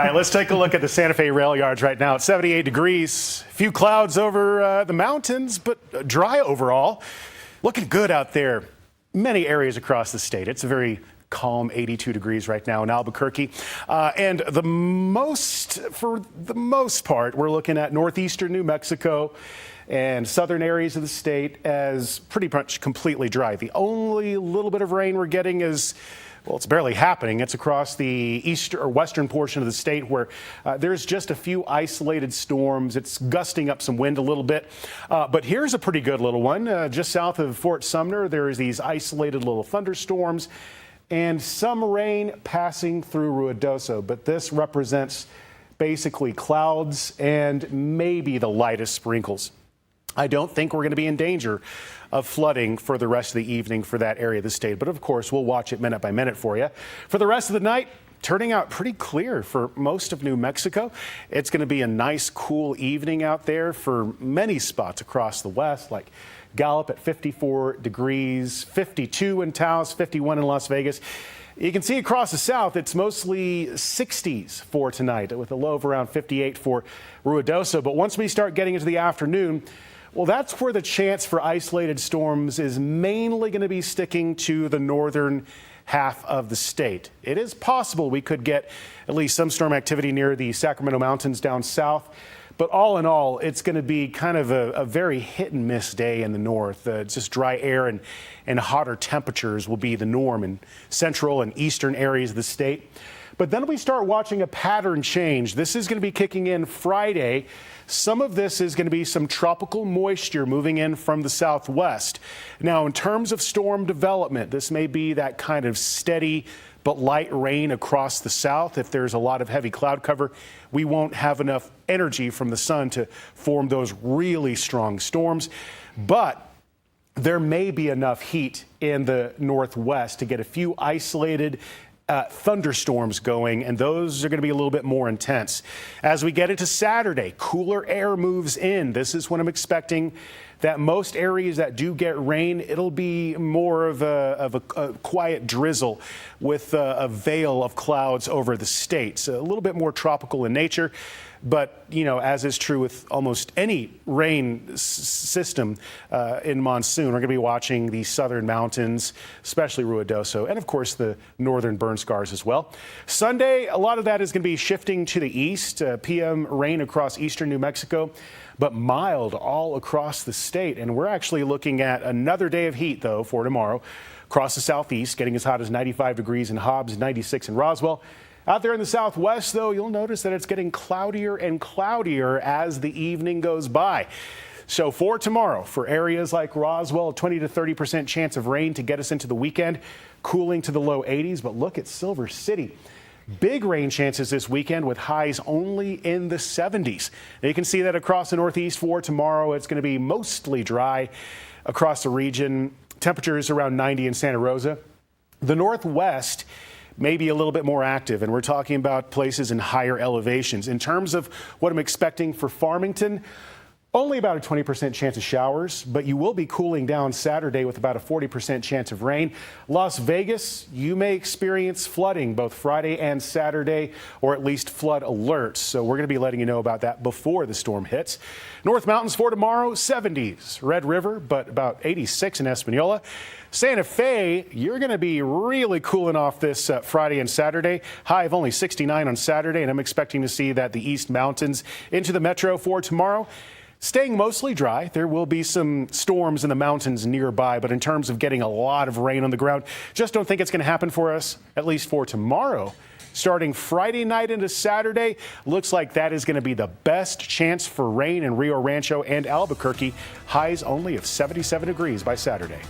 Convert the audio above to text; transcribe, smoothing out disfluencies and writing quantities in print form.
right, let's take a look at the Santa Fe rail yards right now. It's 78 degrees. A few clouds over the mountains, but dry overall. Looking good out there. Many areas across the state. It's a very calm 82 degrees right now in Albuquerque. And for the most part, we're looking at northeastern New Mexico and southern areas of the state as pretty much completely dry. The only little bit of rain we're getting is, well, it's barely happening. It's across the eastern or western portion of the state where there's just a few isolated storms. It's gusting up some wind a little bit. But here's a pretty good little one. Just south of Fort Sumner, there's these isolated little thunderstorms and some rain passing through Ruidoso. But this represents basically clouds and maybe the lightest sprinkles. I don't think we're going to be in danger of flooding for the rest of the evening for that area of the state. But of course, we'll watch it minute by minute for you. For the rest of the night, turning out pretty clear for most of New Mexico. It's going to be a nice, cool evening out there for many spots across the west, like Gallup at 54 degrees, 52 in Taos, 51 in Las Vegas. You can see across the south, it's mostly 60s for tonight, with a low of around 58 for Ruidoso. But once we start getting into the afternoon, well, that's where the chance for isolated storms is mainly going to be sticking to the northern half of the state. It is possible we could get at least some storm activity near the Sacramento Mountains down south. But all in all, it's going to be kind of a very hit and miss day in the north. Just dry air and hotter temperatures will be the norm in central and eastern areas of the state. But then we start watching a pattern change. This is going to be kicking in Friday. Some of this is going to be some tropical moisture moving in from the southwest. Now, in terms of storm development, this may be that kind of steady but light rain across the south. If there's a lot of heavy cloud cover, we won't have enough energy from the sun to form those really strong storms. But there may be enough heat in the northwest to get a few isolated thunderstorms going, and those are going to be a little bit more intense. As we get into Saturday, cooler air moves in. This is when I'm expecting that most areas that do get rain, it'll be more of a quiet drizzle with a veil of clouds over the state. So a little bit more tropical in nature. But, you know, as is true with almost any rain system in monsoon, we're going to be watching the southern mountains, especially Ruidoso, and of course the northern burn scars as well. Sunday, a lot of that is going to be shifting to the east. PM rain across eastern New Mexico, but mild all across the state. And we're actually looking at another day of heat, though, for tomorrow across the southeast, getting as hot as 95 degrees in Hobbs, 96 in Roswell. Out there in the southwest, though, you'll notice that it's getting cloudier and cloudier as the evening goes by. So for tomorrow, for areas like Roswell, a 20 to 30% chance of rain to get us into the weekend, cooling to the low 80s. But look at Silver City. Big rain chances this weekend with highs only in the 70s. Now you can see that across the northeast for tomorrow. It's going to be mostly dry across the region. Temperatures around 90 in Santa Rosa. The northwest may be a little bit more active, and we're talking about places in higher elevations. In terms of what I'm expecting for Farmington, only about a 20% chance of showers, but you will be cooling down Saturday with about a 40% chance of rain. Las Vegas, you may experience flooding both Friday and Saturday, or at least flood alerts. So we're going to be letting you know about that before the storm hits. North Mountains for tomorrow, 70s. Red River, but about 86 in Espanola. Santa Fe, you're going to be really cooling off this Friday and Saturday. High of only 69 on Saturday, and I'm expecting to see that the East Mountains into the metro for tomorrow. Staying mostly dry. There will be some storms in the mountains nearby, but in terms of getting a lot of rain on the ground, just don't think it's going to happen for us, at least for tomorrow. Starting Friday night into Saturday, looks like that is going to be the best chance for rain in Rio Rancho and Albuquerque. Highs only of 77 degrees by Saturday.